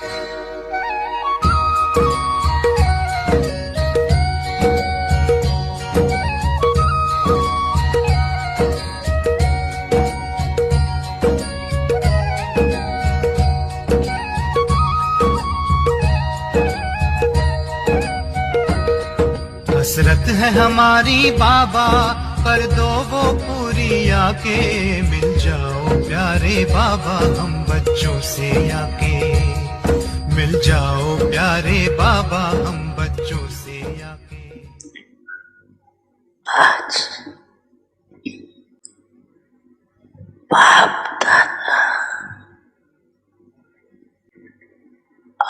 हसरत है हमारी बाबा, कर दो वो पूरी आके। मिल जाओ प्यारे बाबा हम बच्चों से आके। मिल जाओ प्यारे बाबा हम बच्चों से आके। आज बाप दादा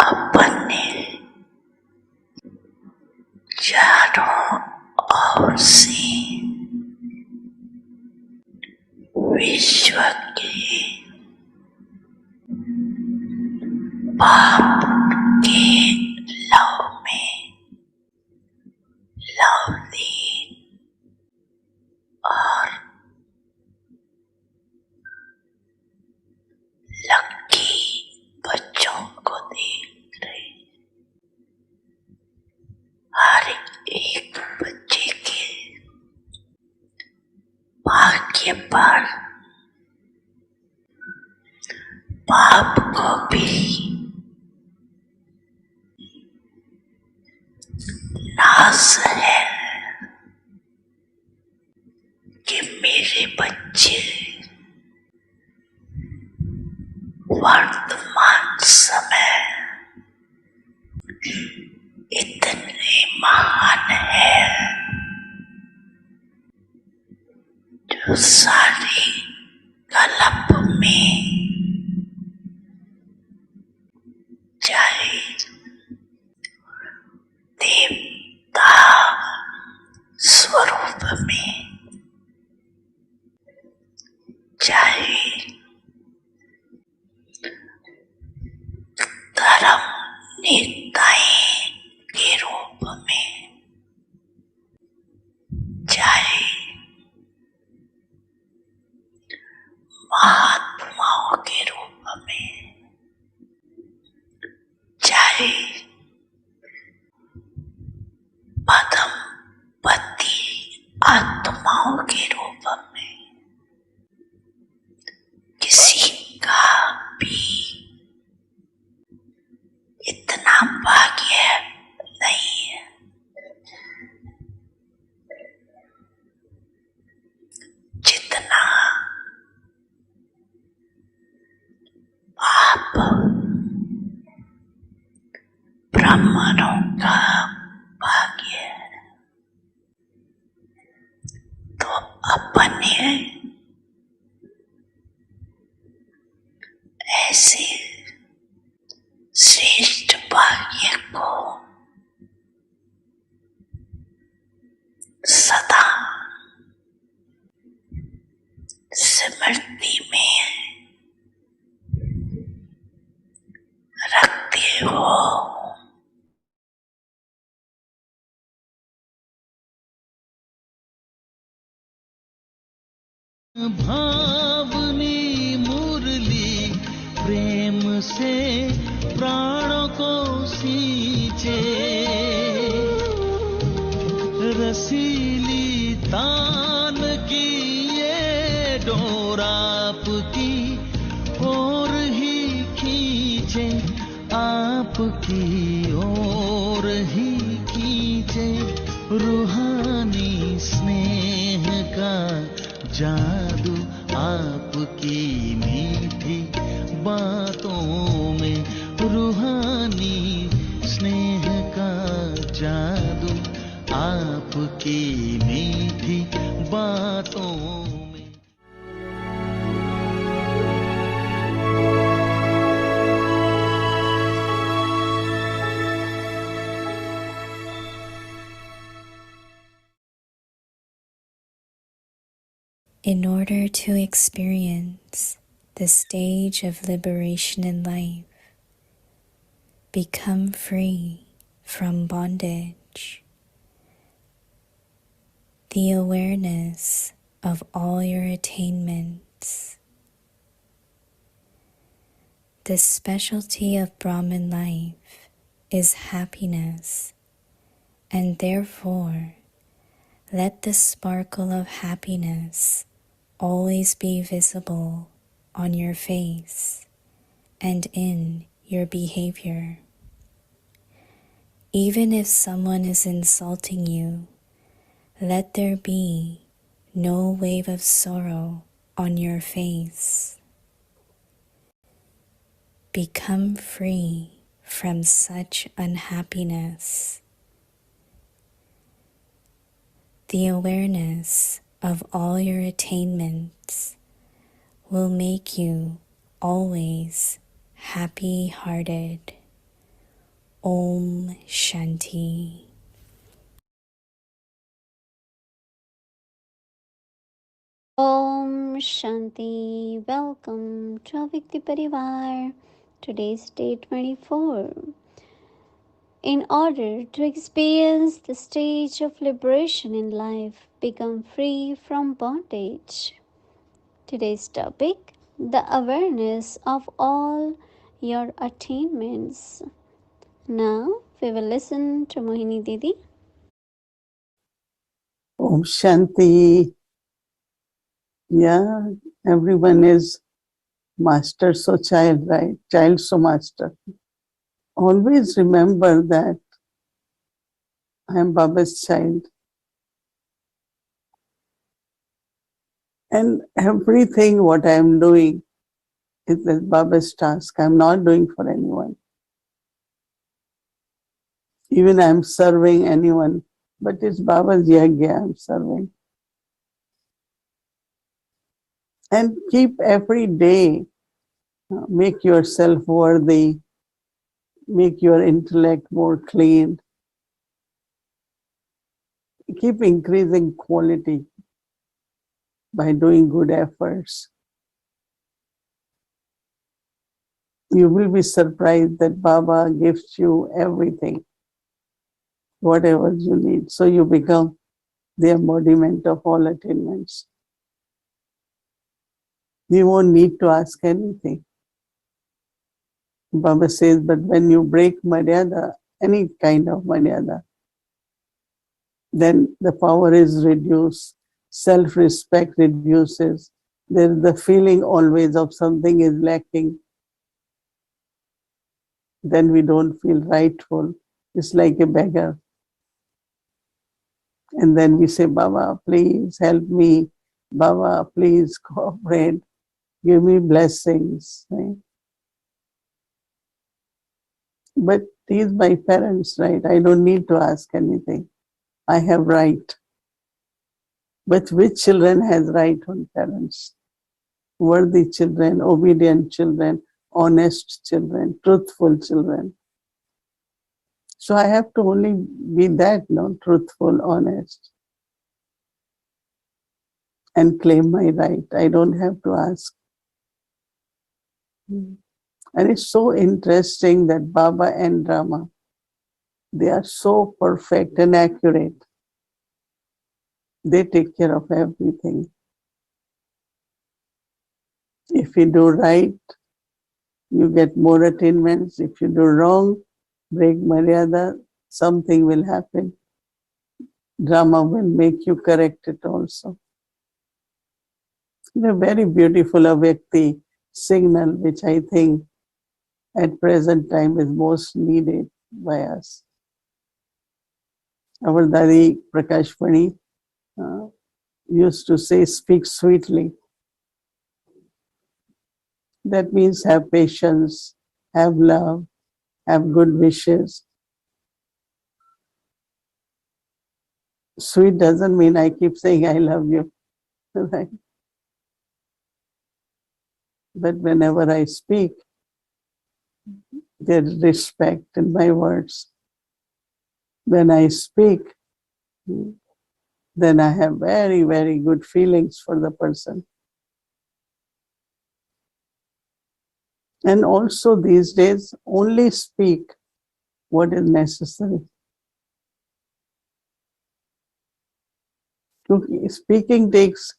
अपने चारों ओर से विश्व के पाप के लव में लवलीन और लकी बच्चों को देख रहे। हर एक बच्चे के भाग्य पर बाप को भी नाज है कि मेरे बच्चे वर्तमान समय इतने महान है जो सारे कल्प में चाहे देवता स्वरूप में, चाहे धर्म नेताएं के रूप में, चाहे महात्माओं के रूप में, चाहे पद्मपति आत्माओं के रूप में, किसी का भी इतना भाग्य नहीं है। जितना आप ब्राह्मणों का भाग्य है, तो अपने ऐसे श्रेष्ठ भाग्य को सदा स्मृति में रखते हो। भावनी मुरली प्रेम से प्राणों को सींचे, रसीली तान की ये डोर आपकी ओर ही खींचे, आपकी ओर ही खींचे। रूहानी स्नेह का जादू आपकी मीठी बातों में, रूहानी स्नेह का जादू आपकी मीठी बातों में। In order to experience the stage of liberation in life, become free from bondage, the awareness of all your attainments, The specialty of Brahman life is happiness, and therefore let the sparkle of happiness always be visible on your face and in your behavior. Even if someone is insulting you, let there be no wave of sorrow on your face. Become free from such unhappiness. The awareness of all your attainments will make you always happy-hearted. Om Shanti. Om Shanti. Welcome to Avikti Parivar. Today's day 24. In order to experience the stage of liberation in life, become free from bondage. Today's topic, the awareness of all your attainments. Now we will listen to Mohini Didi. Om Shanti. Yeah, everyone is master, so child, right? Child, so master. Always remember that I am Baba's child. And everything what I am doing is Baba's task. I am not doing for anyone. Even I am serving anyone, but it's Baba's yagya I am serving. And keep every day, make yourself worthy, make your intellect more clean. Keep increasing quality by doing good efforts. You will be surprised that Baba gives you everything, whatever you need. So you become the embodiment of all attainments. You won't need to ask anything. Baba says, but when you break Maryada, any kind of Maryada, then the power is reduced, self-respect reduces. There is the feeling always of something is lacking. Then we don't feel rightful. It's like a beggar. And then we say, Baba, please help me. Baba, please cooperate. Give me blessings. Right? But these my parents, right? I don't need to ask anything. I have right. But which children has right on parents? Worthy children, obedient children, honest children, truthful children. So I have to only be that, no, truthful, honest, and claim my right. I don't have to ask. And it's so interesting that Baba and Rama, they are so perfect and accurate. They take care of everything. If you do right, you get more attainments. If you do wrong, break Maryada, something will happen. Drama will make you correct it also. A very beautiful Avyakti signal, which I think at present time is most needed by us. Our Dadi Prakashpani used to say, speak sweetly. That means have patience, have love, have good wishes. Sweet doesn't mean I keep saying I love you. Right? But whenever I speak, there is respect in my words. When I speak, then I have very, very good feelings for the person. And also these days, only speak what is necessary. Speaking takes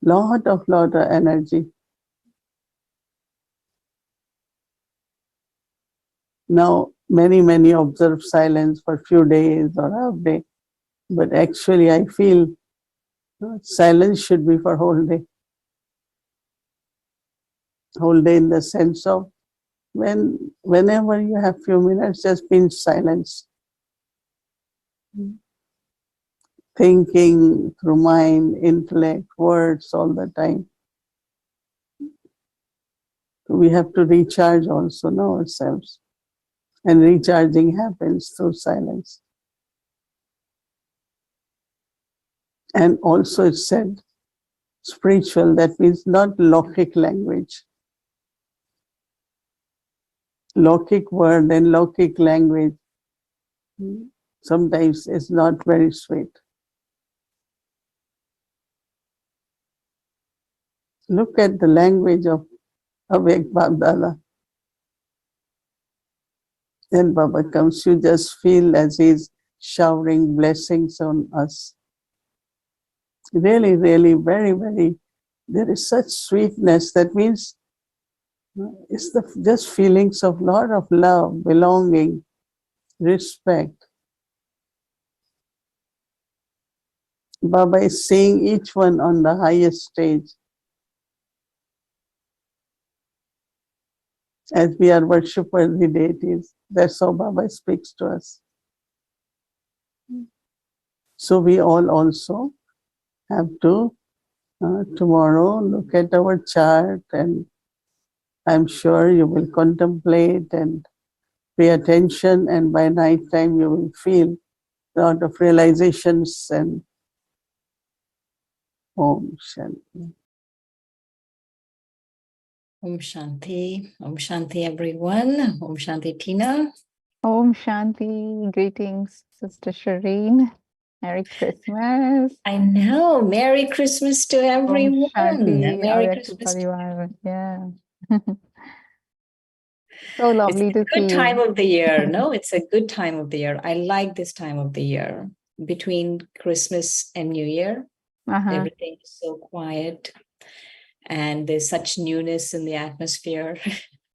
lot of energy. Now, many observe silence for a few days or half day, but actually I feel silence should be for whole day. Whole day in the sense of whenever you have few minutes, just be in silence. Thinking through mind, intellect, words all the time. We have to recharge also, know ourselves. And recharging happens through silence. And also it's said, spiritual, that means not Lokik language. Lokik word and Lokik language sometimes is not very sweet. Look at the language of Avek Babdala. Then Baba comes, you just feel as he's showering blessings on us. Really, very, there is such sweetness. That means it's just feelings of lot of love, belonging, respect. Baba is seeing each one on the highest stage. As we are worshipworthy deities, that's how Baba speaks to us. So we all also have to tomorrow look at our chart, and I'm sure you will contemplate and pay attention, and by night time you will feel a lot of realizations and Om Shanti. Om Shanti. Om Shanti, everyone. Om Shanti, Tina. Om Shanti. Greetings, Sister Shireen. Merry Christmas. I know. Merry Christmas to everyone. Om Shanti. Merry Avyakta Christmas. Parivar. Yeah. So lovely It's a to good see time you. of the year. No, it's a good time of the year. I like this time of the year. Between Christmas and New Year, everything is so quiet and there's such newness in the atmosphere.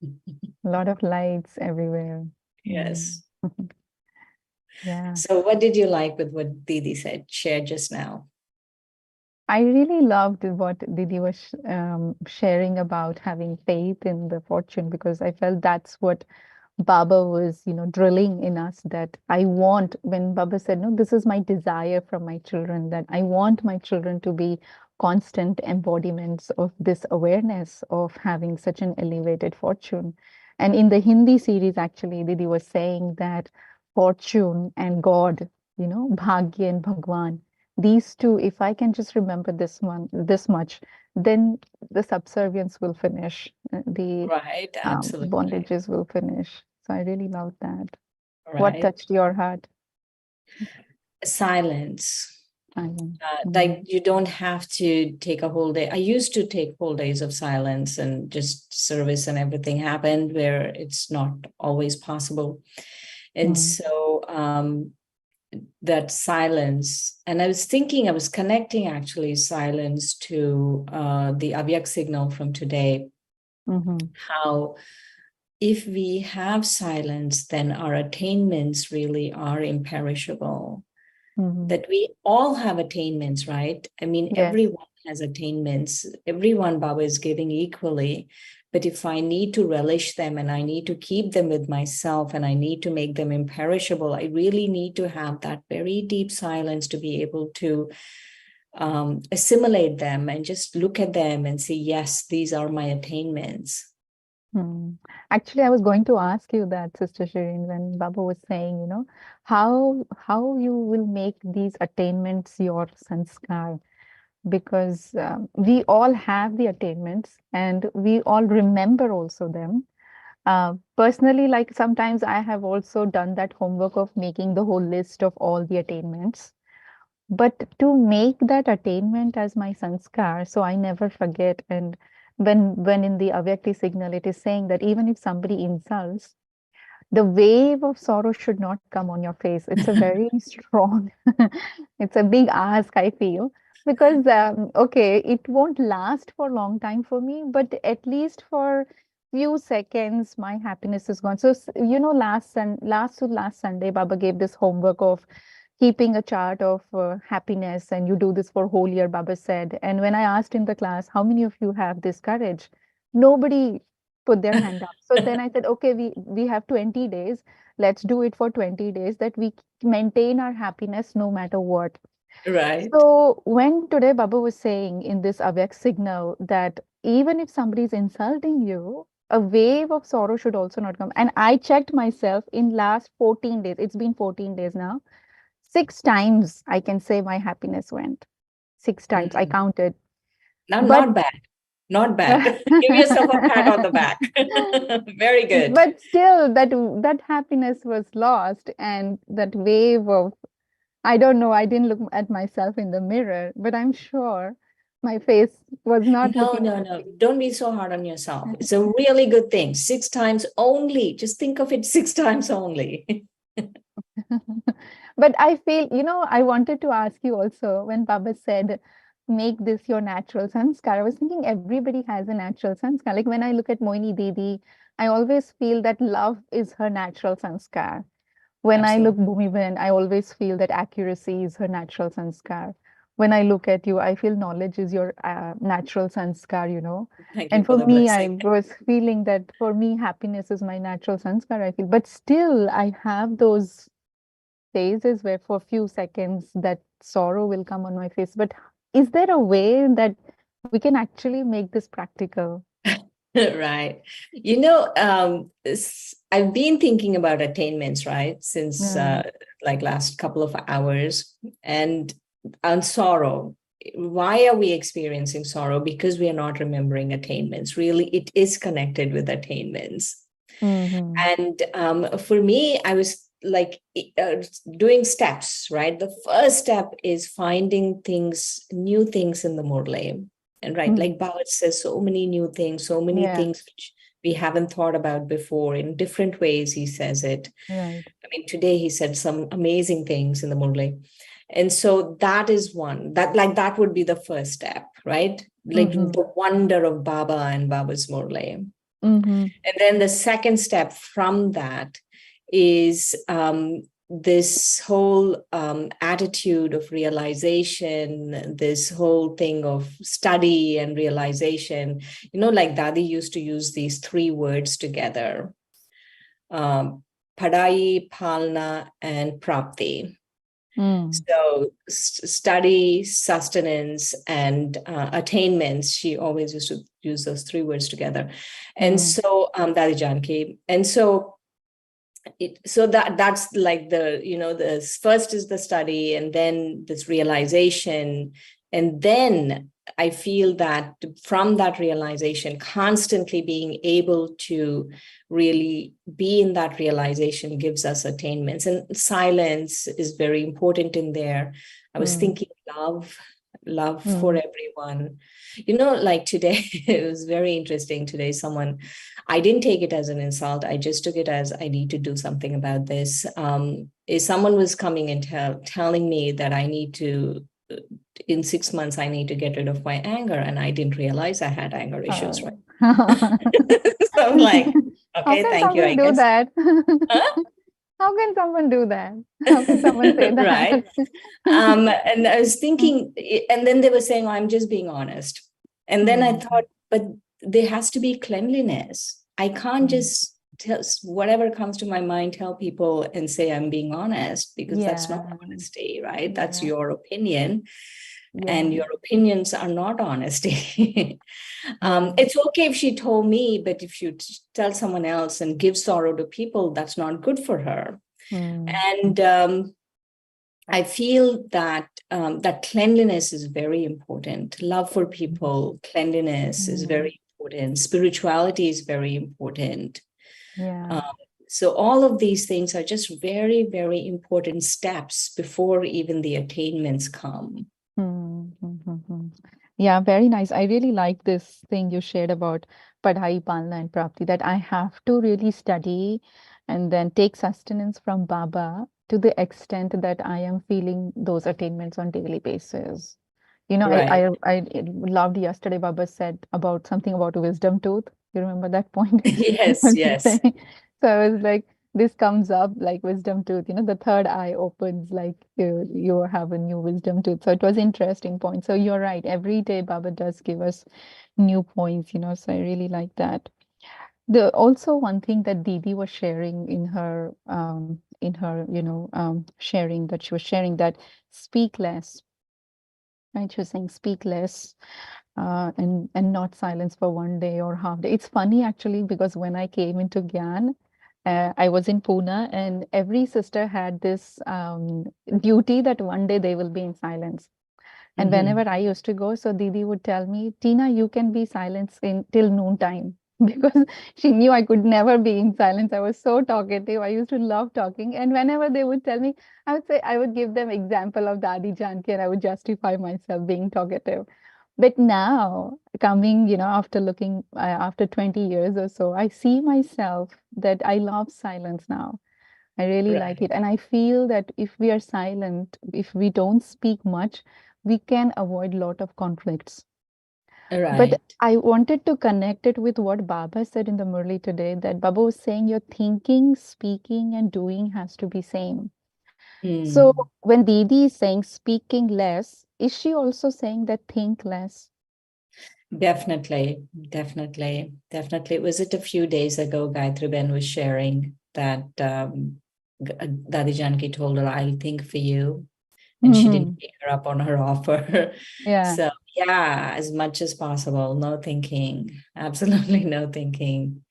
A lot of lights everywhere. Yes. Yeah. So what did you like with what Didi said, shared just now? I really loved what Didi was sharing about having faith in the fortune, because I felt that's what Baba was, drilling in us, that I want, when Baba said, no, this is my desire from my children, that I want my children to be constant embodiments of this awareness of having such an elevated fortune. And in the Hindi series, actually, Didi was saying that fortune and God, Bhagya and Bhagwan, these two, if I can just remember this much, then the subservience will finish. The Right, absolutely. bondages will finish. So I really loved that. Right. What touched your heart? Silence. Mm-hmm. Like you don't have to take a whole day. I used to take whole days of silence and just service and everything happened where it's not always possible. And so that silence, and I was connecting actually silence to the Avyak signal from today, how if we have silence, then our attainments really are imperishable. That we all have attainments, right? I mean, Yes. Everyone has attainments. Everyone Baba is giving equally. But if I need to relish them and I need to keep them with myself and I need to make them imperishable, I really need to have that very deep silence to be able to assimilate them and just look at them and say, yes, these are my attainments. Actually, I was going to ask you that, Sister Shireen, when Baba was saying, how you will make these attainments your sanskar, because we all have the attainments and we all remember also them. Personally, like sometimes I have also done that homework of making the whole list of all the attainments. But to make that attainment as my sanskar, so I never forget. And when in the Avyakti signal, it is saying that even if somebody insults, the wave of sorrow should not come on your face. It's a very strong, it's a big ask, I feel, because, okay, it won't last for a long time for me, but at least for few seconds, my happiness is gone. So, last Sunday, Baba gave this homework of keeping a chart of happiness, and you do this for whole year, Baba said. And when I asked in the class, how many of you have this courage? Nobody put their hand up. So then I said, okay, we have 20 days. Let's do it for 20 days that we maintain our happiness no matter what. Right. So when today Baba was saying in this Avyak signal that even if somebody is insulting you, a wave of sorrow should also not come. And I checked myself in last 14 days. It's been 14 days now. 6 times I can say my happiness went. 6 times I Mm. counted. Now, But not bad. Not bad. Give yourself a pat on the back. Very good. but still that happiness was lost, and that wave of, I don't know, I didn't look at myself in the mirror, but I'm sure my face was not No, looking no, no. Don't be so hard on yourself. It's a really good thing. 6 times only. Just think of it 6 times only. But I feel, I wanted to ask you also when Baba said, make this your natural sanskar. I was thinking everybody has a natural sanskar. Like when I look at Mohini Didi, I always feel that love is her natural sanskar. When I look Absolutely. Bhumiben, I always feel that accuracy is her natural sanskar. When I look at you, I feel knowledge is your natural sanskar. Thank you And for for the me, blessing. I was feeling that for me, happiness is my natural sanskar, I feel. But still, I have those phases where for a few seconds that sorrow will come on my face. But is there a way that we can actually make this practical? Right. I've been thinking about attainments, right, since Yeah. like last couple of hours, and on sorrow. Why are we experiencing sorrow? Because we are not remembering attainments. Really, it is connected with attainments. Mm-hmm. And for me, I was like doing steps, right? The first step is finding new things in the Murli. And right, Mm. like Bhavat says, so many new things, so many Yeah, things which we haven't thought about before in different ways. He says it. right. I mean, today he said some amazing things in the Murli. And so that is one that would be the first step, right? Like Mm-hmm. the wonder of Baba and Baba's Murli. Mm-hmm. And then the second step from that is this whole attitude of realization, this whole thing of study and realization. Like Dadi used to use these 3 words together, padai, palna, and prapti. Mm. So study, sustenance, and attainments. She always used to use those 3 words together. And so Dadi Janki. And so that's like the first is the study, and then this realization, and then I feel that from that realization, constantly being able to really be in that realization gives us attainments. And silence is very important in there. I was thinking love for everyone. Like today, it was very interesting today. I didn't take it as an insult. I just took it as I need to do something about this. If someone was coming and telling me that I need to, in 6 months, I need to get rid of my anger, and I didn't realize I had anger issues, right? So I'm like, How okay, can thank you, I someone do guess. that? Huh? How can someone do that? How can someone say Right. that? And I was thinking, and then they were saying, oh, I'm just being honest. And then I thought, but there has to be cleanliness. I can't just tell whatever comes to my mind, tell people and say I'm being honest, because that's not Yeah, honesty, right? That's yeah, your opinion. And yeah, your opinions are not honesty. yeah. It's okay if she told me, but if you tell someone else and give sorrow to people, that's not good for her. Mm. And I feel that cleanliness is very important. Love for people, cleanliness is Mm. very important. Spirituality is very important. Yeah. Um, so all of these things are just very, very important steps before even the attainments come. Yeah, very nice. I really like this thing you shared about Padhai, Palna, and Prapti, that I have to really study and then take sustenance from Baba to the extent that I am feeling those attainments on daily basis. Right. I loved yesterday Baba said about something about wisdom tooth. You remember that point? Yes, yes. So I was like, this comes up like wisdom tooth, the third eye opens like you have a new wisdom tooth. So it was interesting point. So you're right. Every day Baba does give us new points, so I really like that. The also one thing that Didi was sharing in her sharing that she was sharing that speak less, right? She was saying speak less, and not silence for one day or half day. It's funny actually because when I came into Gyan, I was in Pune, and every sister had this duty that one day they will be in silence. And Mhm. whenever I used to go, so Didi would tell me, Tina, you can be silent in till noon time. Because she knew I could never be in silence. I was so talkative. I used to love talking. And whenever they would tell me, I would say, I would give them example of Dadi Janki and I would justify myself being talkative. But now, coming, after looking, after 20 years or so, I see myself that I love silence now. I really like Right, it. And I feel that if we are silent, if we don't speak much, we can avoid a lot of conflicts. But right. I wanted to connect it with what Baba said in the Murli today, that Baba was saying your thinking, speaking, and doing has to be same. So Mm. when Didi is saying speaking less, is she also saying that think less? Definitely, definitely, definitely. Was it a few days ago, Gayatri Ben was sharing that Dadi Janki told her, I'll think for you. And she didn't Hmm. take her up on her offer. Yeah. So, yeah, as much as possible, no thinking, absolutely no thinking,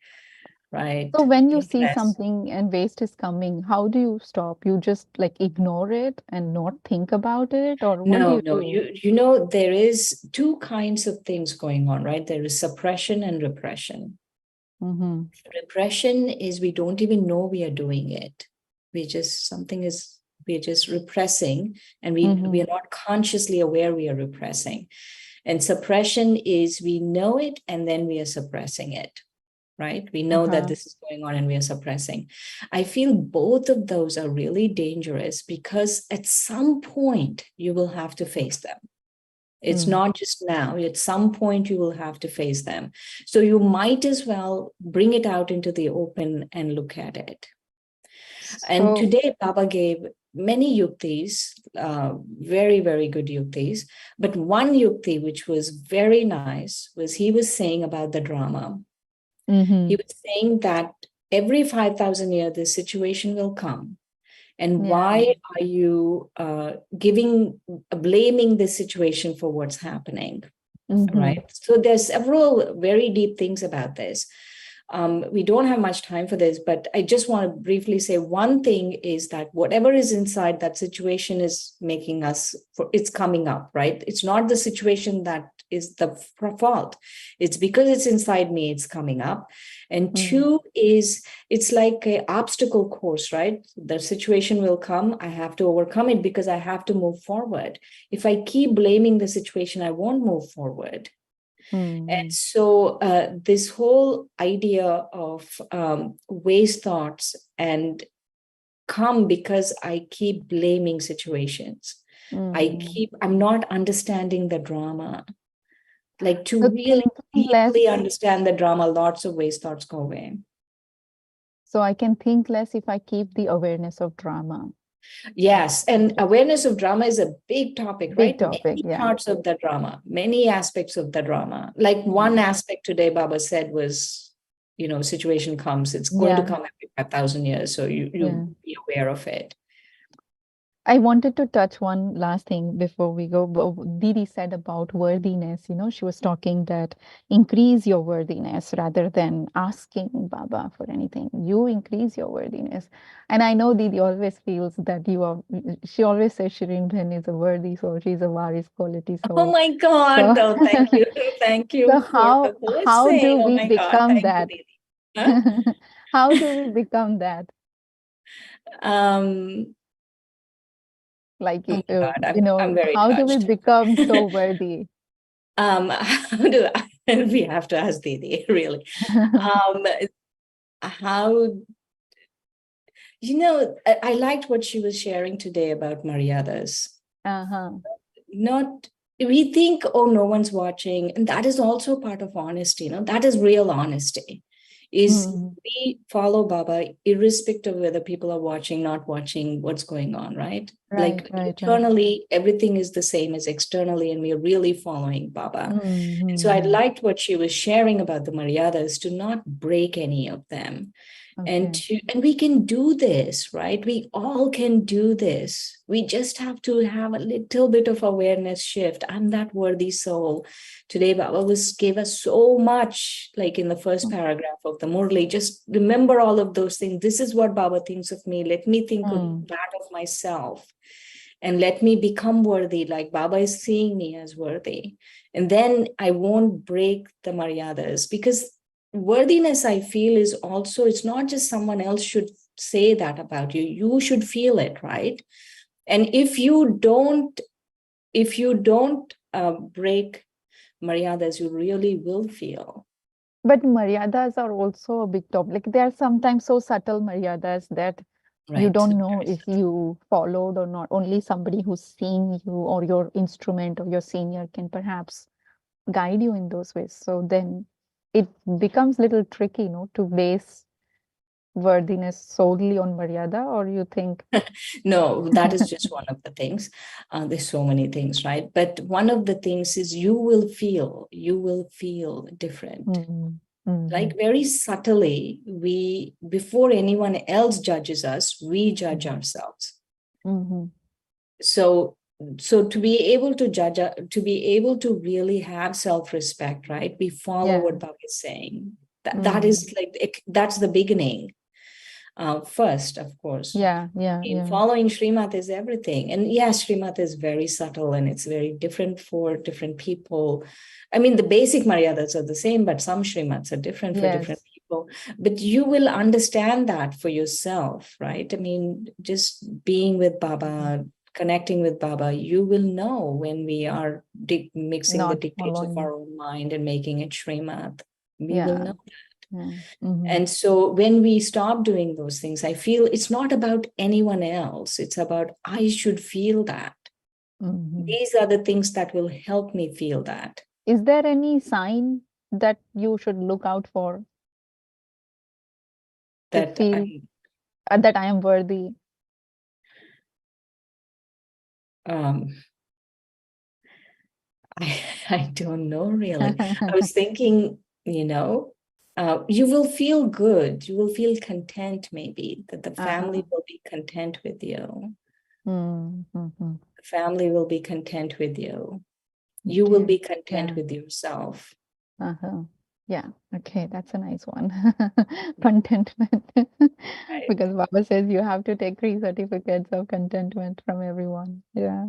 right? So when you Think see less. something and waste is coming, how do you stop? You just like ignore it and not think about it, or what do No, you no, do? there is two kinds of things going on, right? There is suppression and repression. Mm-hmm. Repression is we don't even know we are doing it. We're just repressing, and we Mm-hmm. are not consciously aware we are repressing. And suppression is we know it and then we are suppressing it, right? We know that Uh-huh. this is going on and we are suppressing. I feel both of those are really dangerous because at some point you will have to face them. It's Mm. not just now. At some point, you will have to face them. So you might as well bring it out into the open and look at it. And So, today, Baba gave many yuktis, very, very good yuktis. But one yukti, which was very nice, was he was saying about the drama. He mm-hmm. was saying that every 5,000 years, this situation will come. And Yeah. why are you blaming this situation for what's happening? Mm-hmm. Right. So there's several very deep things about this. We don't have much time for this, but I just want to briefly say one thing is that whatever is inside that situation is making us, it's coming up, right? It's not the situation that is the fault. It's because it's inside me, it's coming up. And Mm. two is it's like a obstacle course, right? The situation will come. I have to overcome it because I have to move forward. If I keep blaming the situation, I won't move forward. And Mm. so this whole idea of waste thoughts and come because I keep blaming situations. Mm. I'm not understanding the drama. Like to So really thinking less, deeply understand the drama, lots of waste thoughts go away. so I can think less if I keep the awareness of drama. Yes, and awareness of drama is a big topic, Big right? topic, Many yeah. parts of the drama, many aspects of the drama. Like one Mm. aspect today, Baba said was, situation comes, it's going to Yeah, come every 5,000 years. So you yeah. be aware of it. I wanted to touch one last thing before we go. Didi said about worthiness. She was talking that increase your worthiness rather than asking Baba for anything. You increase your worthiness. And I know Didi always feels that she always says Shireen Bhen is a worthy soul. She's a Varis quality Oh soul. my God. So, Oh, thank you. Thank so you for the how blessing. do Oh we my God. become Thank you, that? Didi. Huh? How do we become that? Um, Like, oh my God. I'm very how do we touched. become so worthy? How do we have to ask Didi, really? Um, how I liked what she was sharing today about Mariadas. Uh-huh. Not we think, oh, no one's watching. And that is also part of honesty, you know, that is real honesty. Is we follow Baba irrespective of whether people are watching, not watching, what's going on, right? Like internally, everything is the same as externally, and we're really following Baba. And so I liked what she was sharing about the Maryadas, to not break any of them. And we can do this, right? We all can do this. We just have to have a little bit of awareness shift. I'm that worthy soul. Today, Baba gave us so much, like in the first paragraph of the Murli. Just remember all of those things. This is what Baba thinks of me. Let me think of that of myself. And let me become worthy, like Baba is seeing me as worthy. And then I won't break the Maryadas, because worthiness, I feel, is also, it's not just someone else should say that about you. You should feel it, right? And if you don't break Maryadas, you really will feel. But Maryadas are also a big topic. Like, they are sometimes so subtle Maryadas that you don't know if you followed or not. Only somebody who's seeing you, or your instrument, or your senior, can perhaps guide you in those ways. So then it becomes a little tricky, you know, to base worthiness solely on Maryada, or you think? No, that is just one of the things. There's so many things, right? But one of the things is you will feel different. Like very subtly, before anyone else judges us, we judge ourselves. So to be able to judge, to be able to really have self-respect, right? We follow what Baba is saying. That is like, that's the beginning. First, of course. Following Srimad is everything. And yes, Srimad is very subtle, and it's very different for different people. I mean, the basic Maryadas are the same, but some Srimads are different for different people. But you will understand that for yourself, right? I mean, just being with Baba, connecting with Baba, you will know when we are mixing the dictates of our own mind and making it Srimad. We will know that. And so when we stop doing those things, I feel it's not about anyone else. It's about, I should feel that. These are the things that will help me feel that. Is there any sign that you should look out for? That that I am worthy? I don't know, really. I was thinking, you know, you will feel good. You will feel content, maybe, that the family will be content with you. The family will be content with you. You will be content with yourself. Yeah, okay, that's a nice one. Contentment. Because Baba says you have to take 3 certificates of contentment from everyone. Yeah.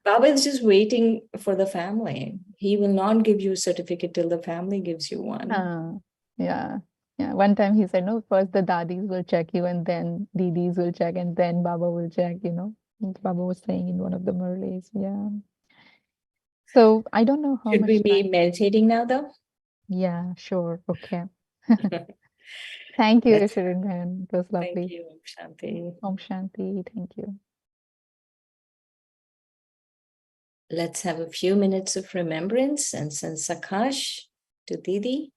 Baba is just waiting for the family. He will not give you a certificate till the family gives you one. Yeah. One time he said, no, first the dadis will check you, and then Didis will check, and then Baba will check, you know. Baba was saying in one of the Murlis. Yeah. So I don't know how Should much we be time. meditating now, though? Yeah, sure. Okay. Thank you, Shirin. It was lovely. Thank you, Shanti. Om Shanti. Thank you. Let's have a few minutes of remembrance and send Sakash to Didi.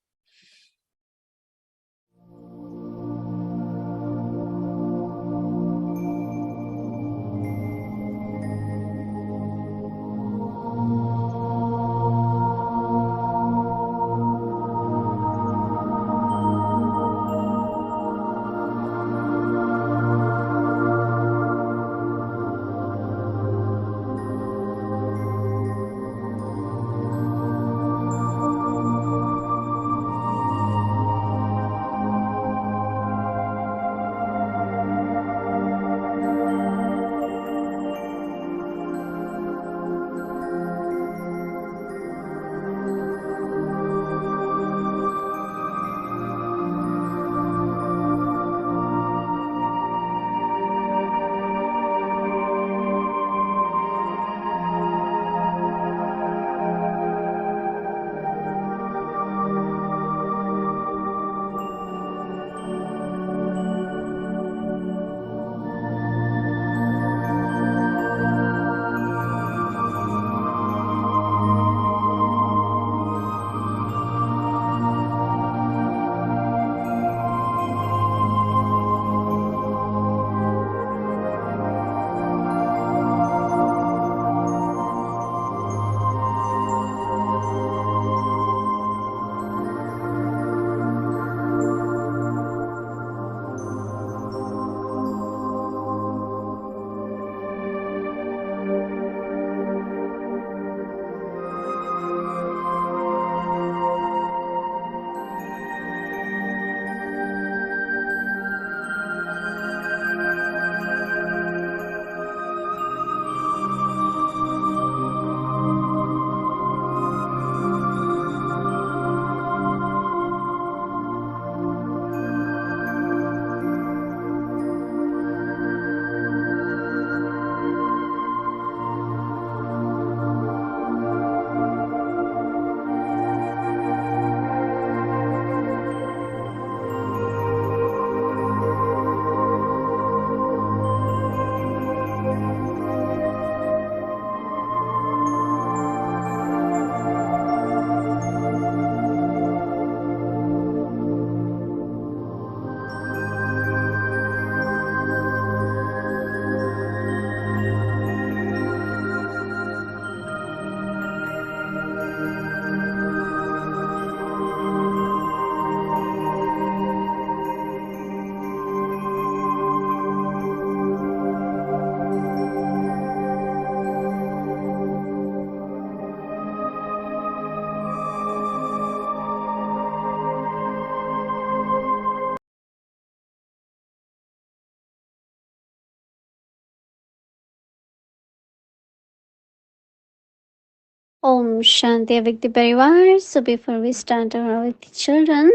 Om Shanti Avikti Parivar. So before we start our Avikti children,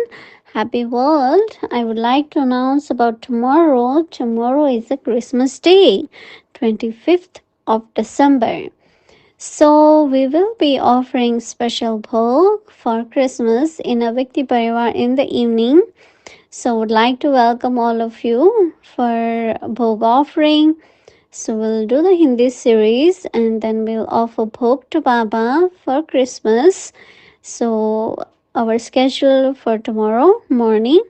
happy world, I would like to announce about tomorrow. Tomorrow is a Christmas day, 25th of December. So we will be offering special bhog for Christmas in Avikti Parivar in the evening. So would like to welcome all of you for bhog offering. So we'll do the Hindi series and then we'll offer bhog to Baba for Christmas. So our schedule for tomorrow morning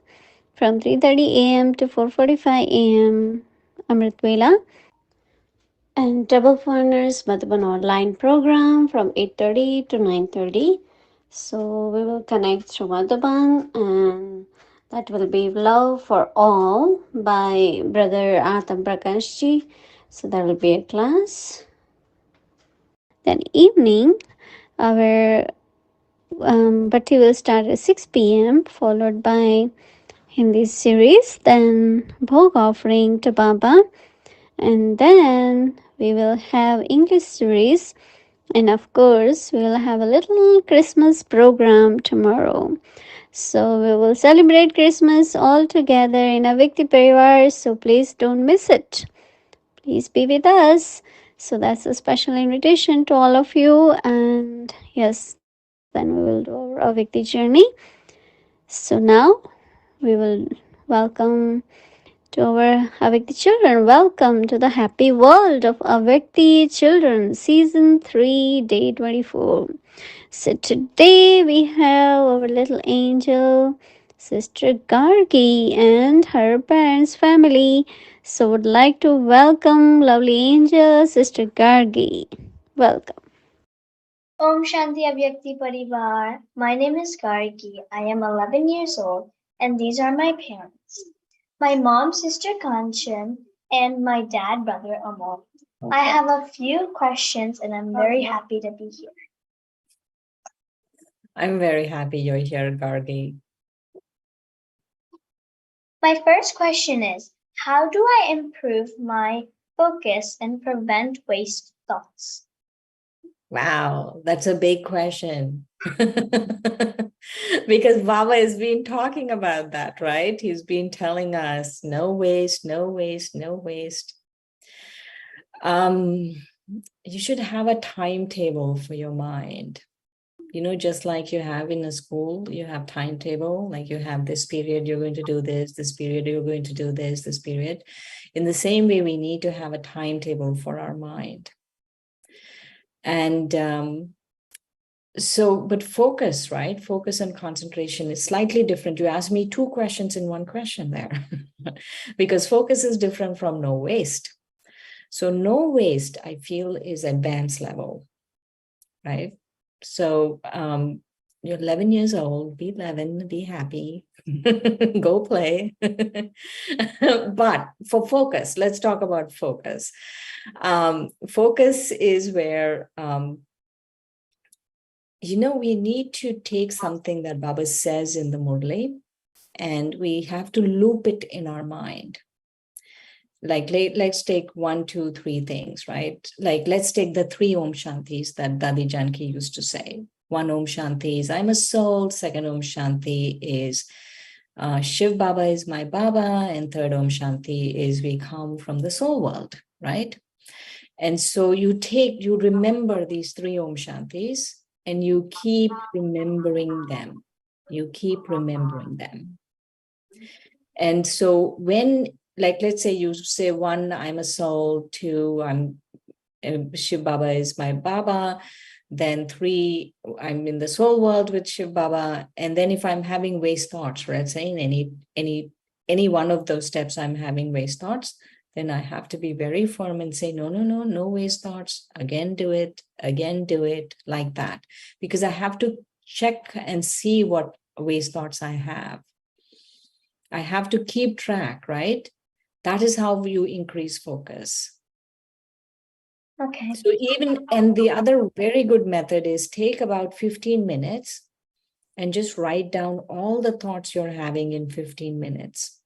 from 3:30 a.m. to 4:45 a.m. Amrit Vela, and Double Foreigners Madhuban online program from 8:30 to 9:30. So we will connect through Madhuban, and that will be Love for All by Brother Atam Prakashji. So there will be a class. Then evening, our Bhatti will start at 6 p.m. followed by Hindi series, then Bhog offering to Baba, and then we will have English series, and of course we will have a little Christmas program tomorrow. So we will celebrate Christmas all together in Avikti Parivar, so please don't miss it. Please be with us. So that's a special invitation to all of you, and yes, then we will do our Avikti journey. So now we will welcome to our Avikti children. Welcome to the happy world of Avikti children, season 3, day 24. So today we have our little angel, Sister Gargi, and her parents' family. So would like to welcome lovely angel, Sister Gargi. Welcome. Om Shanti Avyakti Parivar. My name is Gargi. I am 11 years old, and these are my parents. My mom, Sister Kanchan, and my dad, Brother Amol. I have a few questions, and I'm very happy to be here. I'm very happy you're here, Gargi. My first question is, how do I improve my focus and prevent waste thoughts? Wow, that's a big question. Because Baba has been talking about that, right? He's been telling us no waste, no waste, no waste. You should have a timetable for your mind. You know, just like you have in a school, you have timetable, like you have this period, you're going to do this period, you're going to do this period. In the same way, we need to have a timetable for our mind. And but focus, right? Focus and concentration is slightly different. You asked me 2 questions in 1 question there, because focus is different from no waste. So no waste, I feel, is advanced level, right? So you're 11 years old, be 11, be happy, go play. But for focus, let's talk about focus. Focus is where, we need to take something that Baba says in the Murli, and we have to loop it in our mind. Like, let's take 1, 2, 3 things, right? Like, let's take the 3 Om Shantis that Dadi Janki used to say. 1 Om Shanti is I'm a soul. 2nd Om Shanti is Shiv Baba is my Baba. And 3rd Om Shanti is we come from the soul world, right? And so you remember these 3 Om Shantis and you keep remembering them. You keep remembering them. And so when, like, let's say you say 1, I'm a soul. 2, Shiv Baba is my Baba. Then 3, I'm in the soul world with Shiv Baba. And then if I'm having waste thoughts, let's say in any one of those steps, I'm having waste thoughts, then I have to be very firm and say, no waste thoughts. Again, do it, like that. Because I have to check and see what waste thoughts I have. I have to keep track, right? That is how you increase focus. Okay. So and the other very good method is take about 15 minutes and just write down all the thoughts you're having in 15 minutes.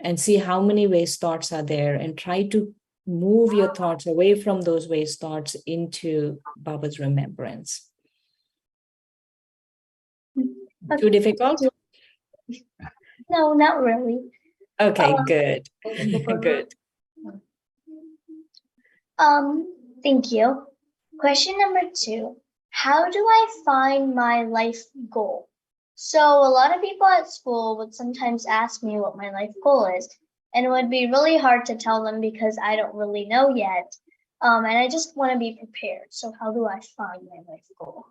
And see how many waste thoughts are there and try to move your thoughts away from those waste thoughts into Baba's remembrance. Too difficult? No, not really. Okay, Um, good. Good. Thank you. Question number 2. How do I find my life goal? So a lot of people at school would sometimes ask me what my life goal is, and it would be really hard to tell them because I don't really know yet. And I just want to be prepared. So how do I find my life goal?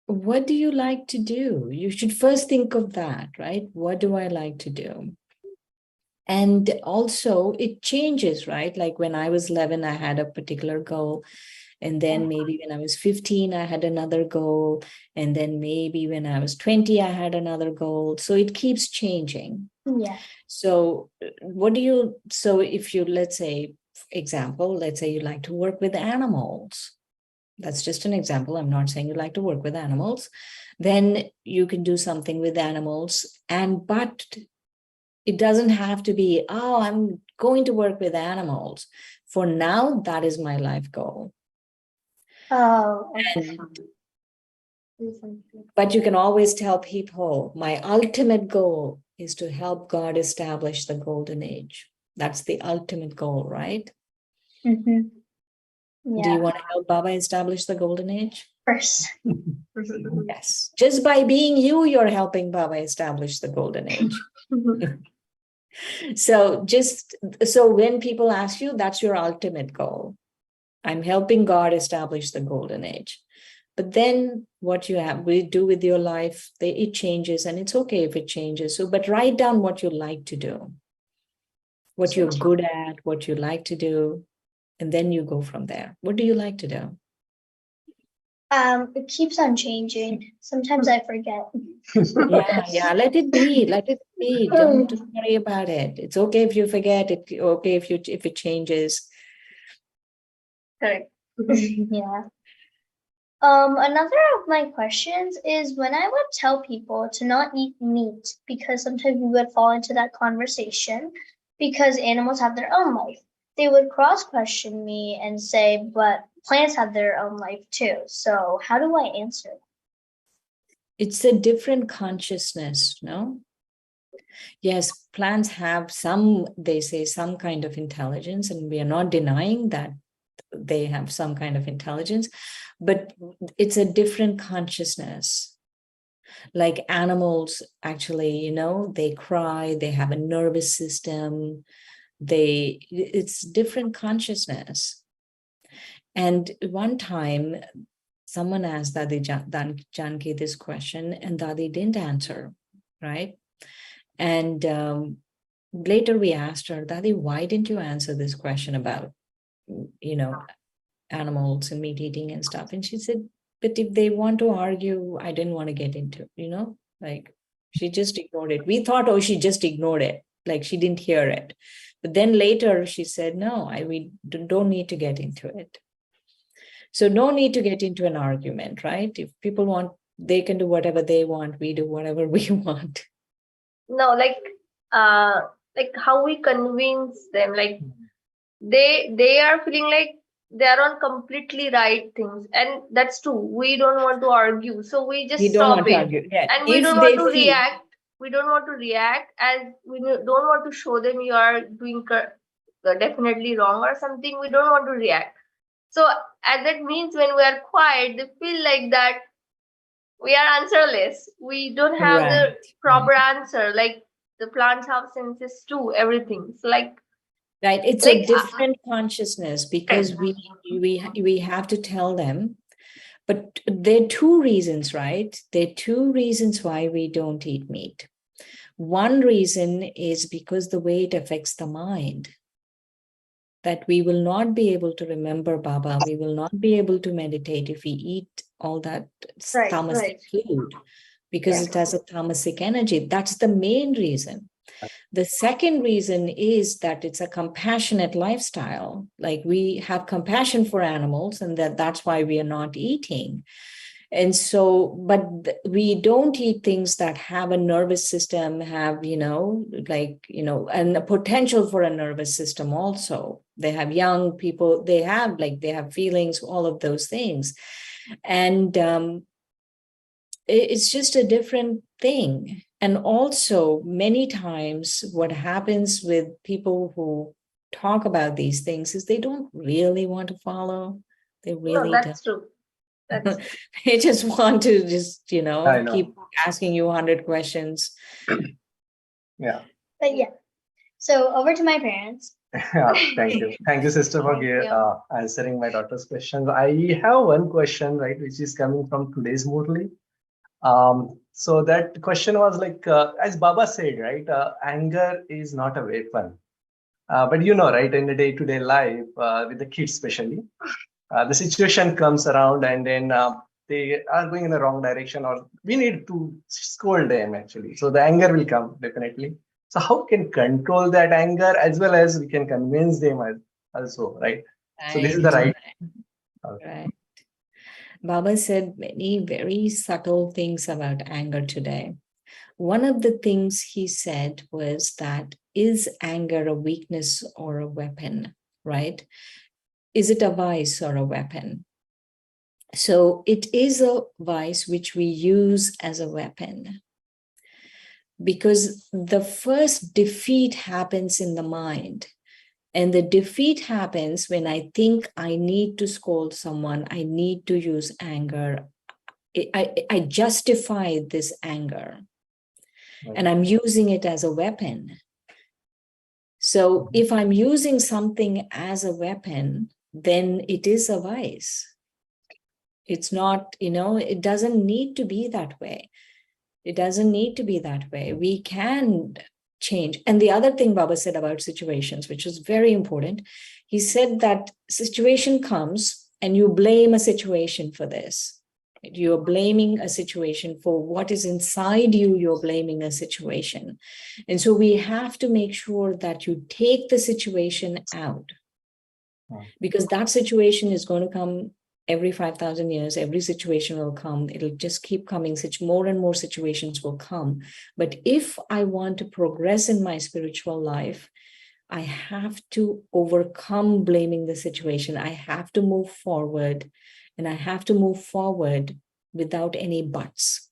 What do you like to do? You should first think of that, right? What do I like to do? And also it changes, right? Like when I was 11, I had a particular goal. And then maybe when I was 15, I had another goal. And then maybe when I was 20, I had another goal. So it keeps changing. Yeah. So if you, let's say, let's say you like to work with animals. That's just an example. I'm not saying you like to work with animals. Then you can do something with animals. But it doesn't have to be, oh, I'm going to work with animals. For now, that is my life goal. Oh, okay. But you can always tell people, my ultimate goal is to help God establish the golden age. That's the ultimate goal, right? Mm-hmm. Yeah. Do you want to help Baba establish the golden age? First. Yes. Just by being you, you're helping Baba establish the golden age. So when people ask you, that's your ultimate goal. I'm helping God establish the golden age. But then what we do with your life, it changes, and it's okay if it changes. So, but write down what you like to do, what you're good at, what you like to do, and then you go from there. What do you like to do? It keeps on changing. Sometimes I forget. Yeah. Let it be. Don't worry about it. It's okay if you forget. It's okay if it changes. Correct. Yeah. Another of my questions is when I would tell people to not eat meat, because sometimes we would fall into that conversation because animals have their own life. They would cross question me and say, but plants have their own life too. So how do I answer that? It's a different consciousness, no? Yes, plants have they say some kind of intelligence, and we are not denying that they have some kind of intelligence, but it's a different consciousness. Like animals, actually, they cry, they have a nervous system, it's different consciousness. And one time, someone asked Dadi Janki this question, and Dadi didn't answer, right? And later we asked her, Dadi, why didn't you answer this question about, animals and meat eating and stuff? And she said, but if they want to argue, I didn't want to get into, like she just ignored it. We thought, oh, she just ignored it, like she didn't hear it. But then later she said, no, we don't need to get into it. So no need to get into an argument, right? If people want, they can do whatever they want. We do whatever we want. No, like how we convince them, like they are feeling like they are on completely right things, and that's true. We don't want to argue, so we just stop it. Yeah. And we don't want to react. We don't want to react, as we don't want to show them you are doing definitely wrong or something. We don't want to react. So as that means when we are quiet, they feel like that we are answerless. We don't have the proper answer. Like the plants have senses too, everything. So like, right, it's a different consciousness, because we have to tell them. But there are two reasons, right? There are two reasons why we don't eat meat. One reason is because the way it affects the mind, that we will not be able to remember Baba, we will not be able to meditate if we eat all that tamasic food, because it has a tamasic energy. That's the main reason. The second reason is that it's a compassionate lifestyle. Like we have compassion for animals, and that's why we are not eating. And so, but we don't eat things that have a nervous system, have, and a potential for a nervous system also. They have young people, they have feelings, all of those things. And it's just a different thing. And also, many times, what happens with people who talk about these things is they don't really want to follow. They really No, don't. that's true. That's They just want to just, I know. keep asking you 100 questions. Yeah. But yeah. So over to my parents. Thank you. Thank you, sister, for Thank you. answering my daughter's questions. I have one question, right, which is coming from today's Murli. So that question was like, as Baba said, right, anger is not a weapon. But right, in the day-to-day life, with the kids especially, the situation comes around and then they are going in the wrong direction, or we need to scold them actually. So the anger will come definitely. So how can control that anger as well as we can convince them also, right? So this is the right. Right. Baba said many very subtle things about anger today. One of the things he said was that, is anger a weakness or a weapon, right? Is it a vice or a weapon? So it is a vice which we use as a weapon, because the first defeat happens in the mind. And the defeat happens when I think I need to scold someone, I need to use anger. I justify this anger, and I'm using it as a weapon. So if I'm using something as a weapon, then it is a vice. It's not, it doesn't need to be that way. It doesn't need to be that way. We can change. And the other thing Baba said about situations, which was very important, he said that situation comes and you blame a situation for this. You're blaming a situation for what is inside you. You're blaming a situation. And so we have to make sure that you take the situation out, because that situation is going to come every 5,000 years. Every situation will come. It'll just keep coming. Such more and more situations will come. But if I want to progress in my spiritual life, I have to overcome blaming the situation. I have to move forward, and I have to move forward without any buts,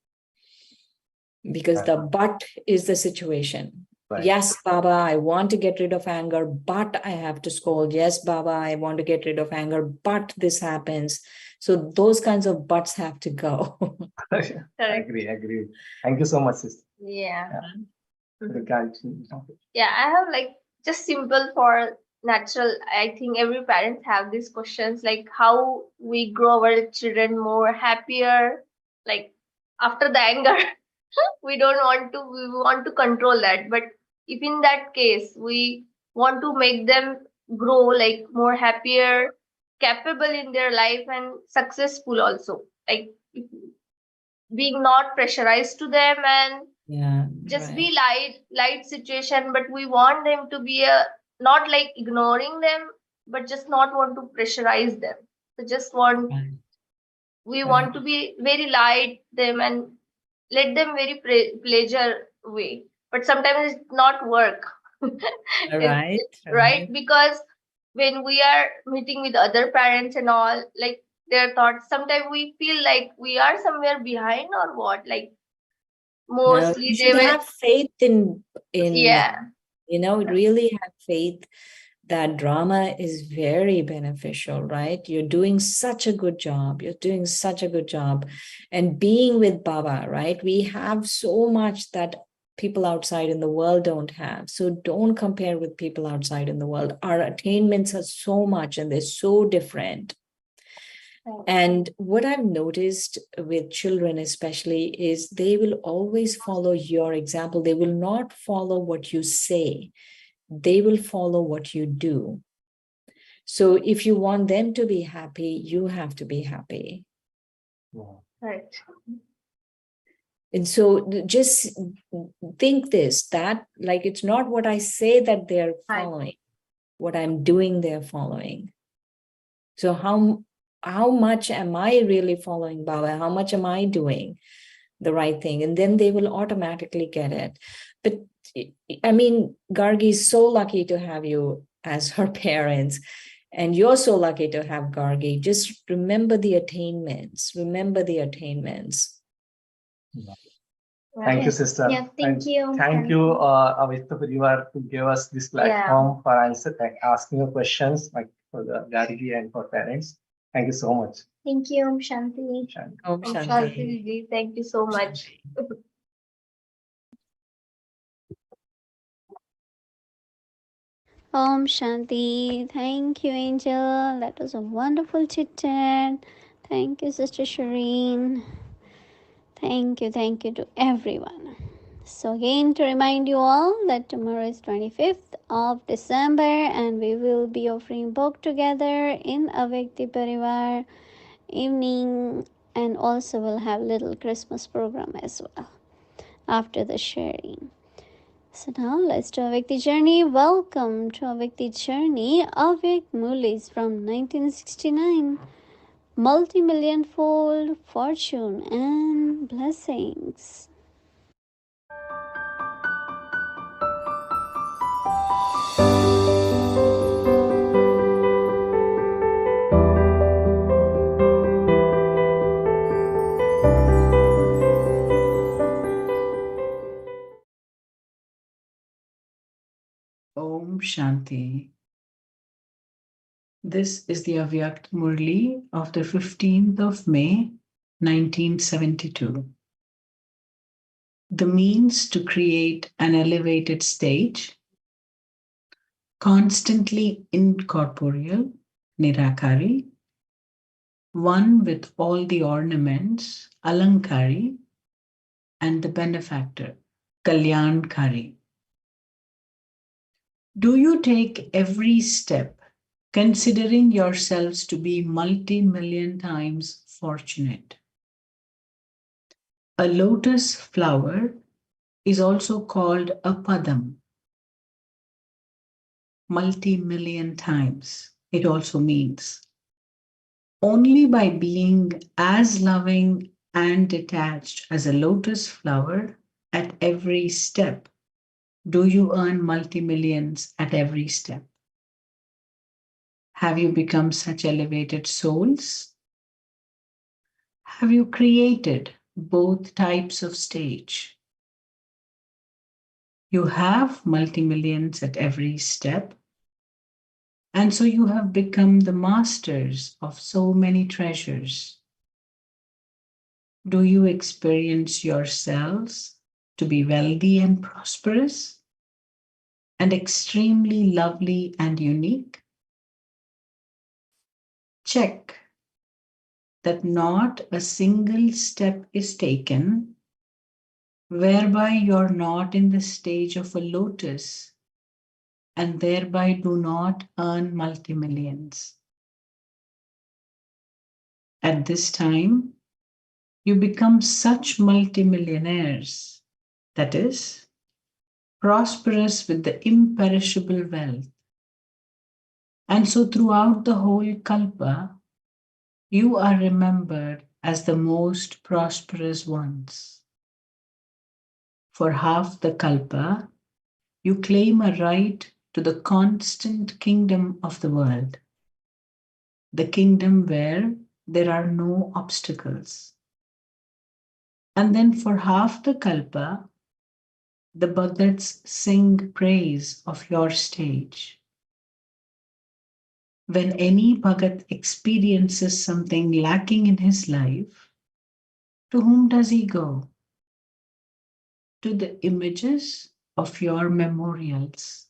because the but is the situation. Right. Yes, Baba, I want to get rid of anger, but I have to scold. Yes, Baba, I want to get rid of anger, but this happens. So those kinds of buts have to go. Agree. Thank you so much, sister. yeah. Yeah. Yeah, I have just simple for natural. I think every parent have these questions, like how we grow our children more happier, like after the anger. We want to control that. But if in that case we want to make them grow like more happier, capable in their life and successful also, like being not pressurized to them and just be light situation, but we want them to be not like ignoring them, but just not want to pressurize them. So just want we want to be very light them and let them very pleasure way, but sometimes it not work. Right, because when we are meeting with other parents and all, like their thoughts, sometimes we feel like we are somewhere behind or what, like mostly you they should have faith in yeah, really have faith that drama is very beneficial, right? You're doing such a good job. And being with Baba, right? We have so much that people outside in the world don't have. So don't compare with people outside in the world. Our attainments are so much and they're so different. And what I've noticed with children especially is they will always follow your example. They will not follow what you say. They will follow what you do. So if you want them to be happy, you have to be happy. right. And so just think this, that like it's not what I say that they're following, what I'm doing they're following. So how much am I really following Baba? How much am I doing the right thing? And then they will automatically get it. But I mean, Gargi is so lucky to have you as her parents. And you're so lucky to have Gargi. Just remember the attainments. Remember the attainments. Thank you, Yes. sister. Yeah, thank you. Thank you, Avyakta Parivar, to give us this platform for asking your questions, like for the Gargi and for parents. Thank you so much. Thank you, Shanti. Shanti. Om Shanti Shanti. Didi, thank you so much. Om Shanti. Thank you, Angel. That was a wonderful chit chat. Thank you, Sister Shireen. Thank you to everyone. So again, to remind you all that tomorrow is 25th of December and we will be offering book together in Avyakti Parivar evening, and also we'll have little Christmas program as well after the sharing. So now let's do Avyakti Journey. Welcome to Avyakti Journey. Avyak Mulis from 1969. Multi-million fold fortune and blessings. Om Shanti. This is the Avyakt Murli of the 15th of May, 1972. The means to create an elevated stage, constantly incorporeal, Nirakari, one with all the ornaments, Alankari, and the benefactor, Kalyankari. Do you take every step considering yourselves to be multi-million times fortunate? A lotus flower is also called a padam, multi-million times. It also means only by being as loving and detached as a lotus flower at every step do you earn multi-millions at every step. Have you become such elevated souls? Have you created both types of stage? You have multi-millions at every step, and so you have become the masters of so many treasures. Do you experience yourselves to be wealthy and prosperous and extremely lovely and unique? Check that not a single step is taken whereby you're not in the stage of a lotus and thereby do not earn multi-millions. At this time, you become such multimillionaires, that is, prosperous with the imperishable wealth. And so throughout the whole Kalpa, you are remembered as the most prosperous ones. For half the Kalpa, you claim a right to the constant kingdom of the world, the kingdom where there are no obstacles. And then for half the Kalpa, the Bhagats sing praise of your stage. When any Bhagat experiences something lacking in his life, to whom does he go? To the images of your memorials.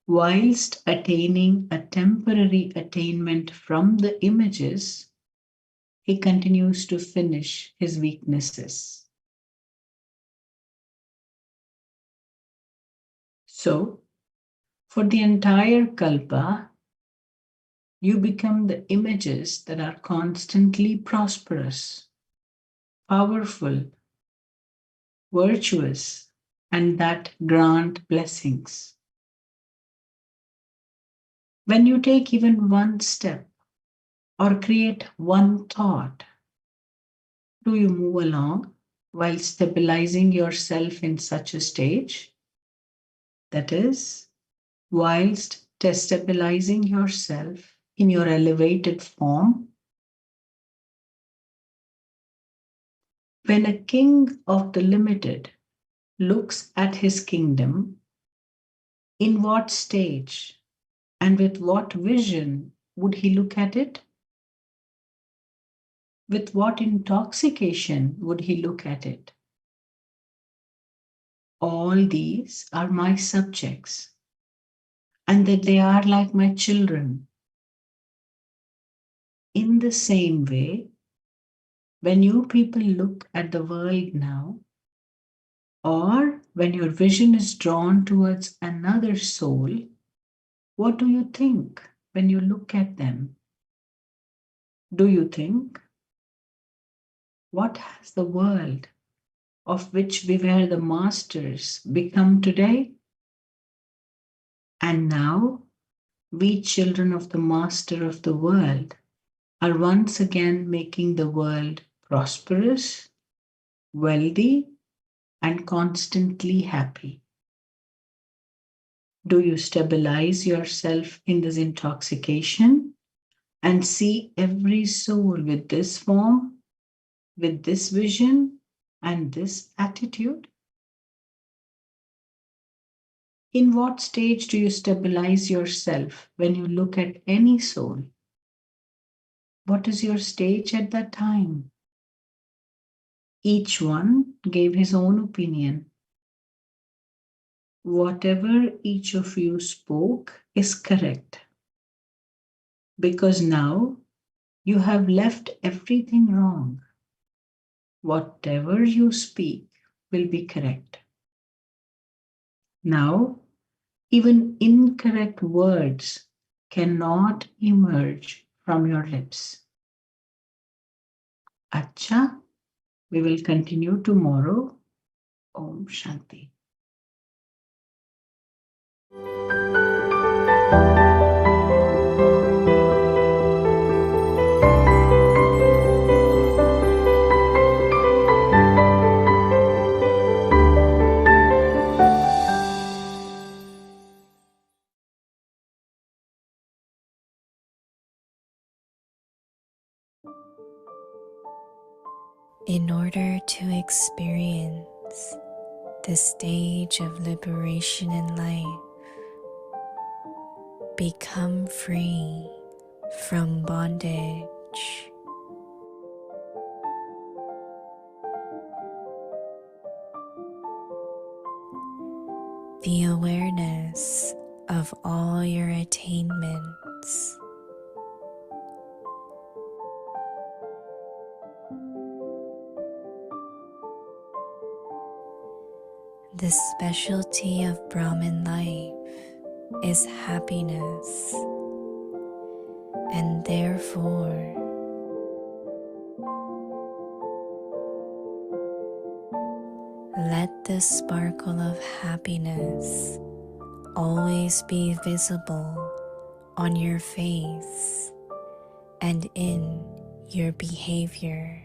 Whilst attaining a temporary attainment from the images, he continues to finish his weaknesses. So, for the entire Kalpa, you become the images that are constantly prosperous, powerful, virtuous, and that grant blessings. When you take even one step or create one thought, do you move along while stabilizing yourself in such a stage? That is, whilst destabilizing yourself in your elevated form. When a king of the limited looks at his kingdom, in what stage and with what vision would he look at it? With what intoxication would he look at it? All these are my subjects, and that they are like my children. In the same way, when you people look at the world now, or when your vision is drawn towards another soul, what do you think when you look at them? Do you think, what has the world of which we were the masters become today? And now, we children of the master of the world are once again making the world prosperous, wealthy, and constantly happy. Do you stabilize yourself in this intoxication and see every soul with this form, with this vision, and this attitude? In what stage do you stabilize yourself when you look at any soul? What is your stage at that time? Each one gave his own opinion. Whatever each of you spoke is correct, because now you have left everything wrong. Whatever you speak will be correct. Now, even incorrect words cannot emerge from your lips. Acha, we will continue tomorrow. Om Shanti. In order to experience the stage of liberation in life, become free from bondage. The awareness of all your attainments, the specialty of Brahman life is happiness, and therefore let the sparkle of happiness always be visible on your face and in your behavior.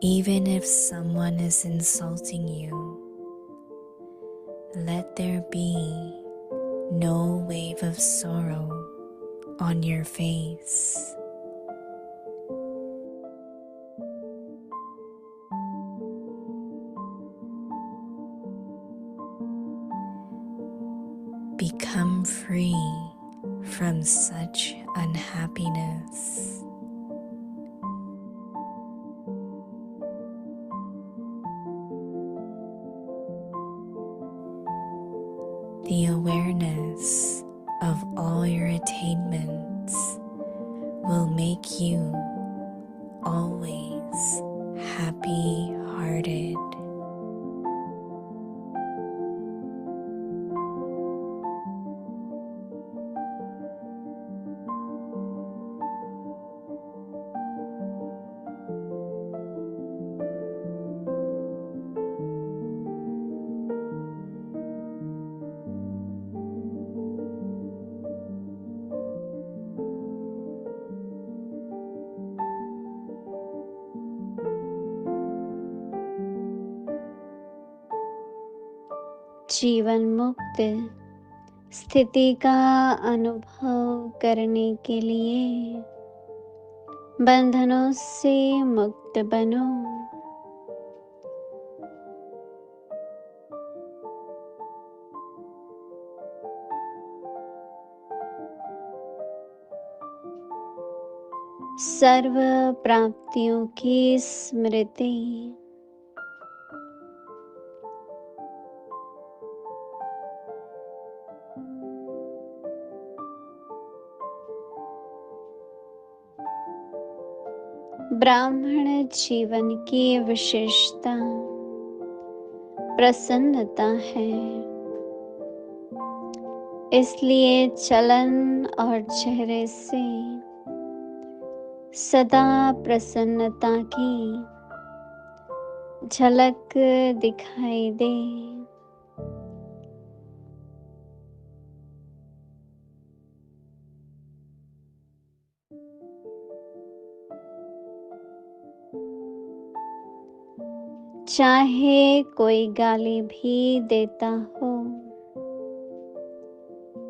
Even if someone is insulting you, let there be no wave of sorrow on your face. Become free from such unhappiness. The awareness of all your attainments will make you always happy-hearted. जीवन मुक्त स्थिति का अनुभव करने के लिए बंधनों से मुक्त बनो। सर्व प्राप्तियों की स्मृति ब्राह्मण जीवन की विशेषता प्रसन्नता है, इसलिए चलन और चेहरे से सदा प्रसन्नता की झलक दिखाई दे। चाहे कोई गाली भी देता हो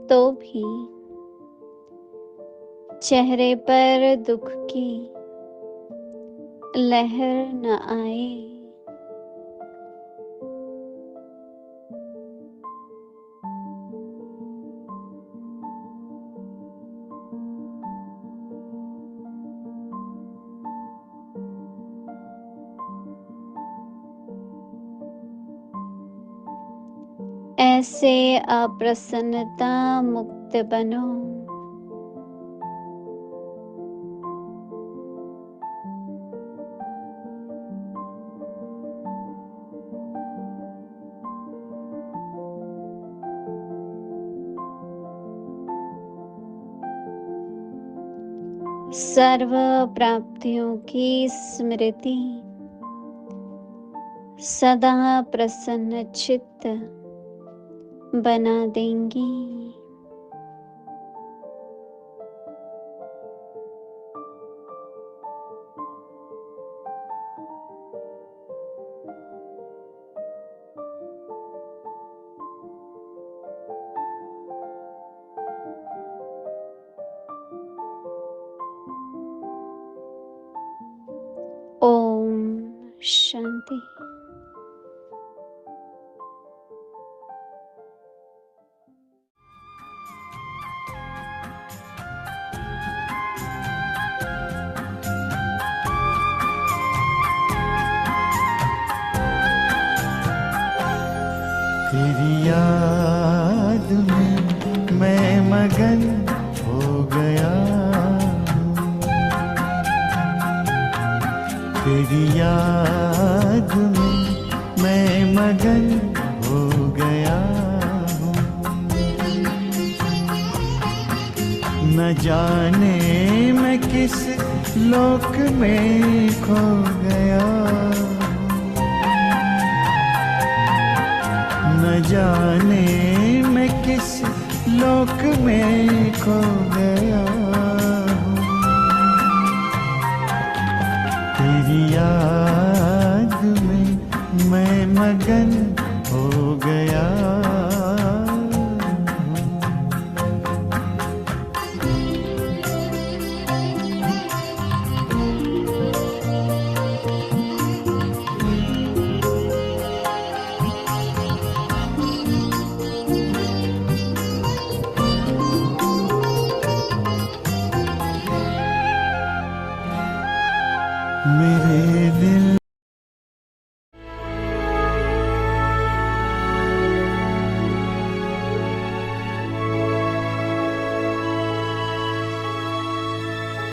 तो भी चेहरे पर दुख की लहर न आए। ऐसे अप्रसन्नता मुक्त बनो। सर्व प्राप्तियों की स्मृति सदा प्रसन्न चित्त बना देंगी। ओम शांति। तेरी याद में मैं मगन हो गया हूँ, तेरी याद में मैं मगन हो गया हूँ। न जाने मैं किस लोक में खो गया, न जाने मैं किस लोक में खो गया हूँ। तेरी याद में मैं मगन हो गया मेरे दिल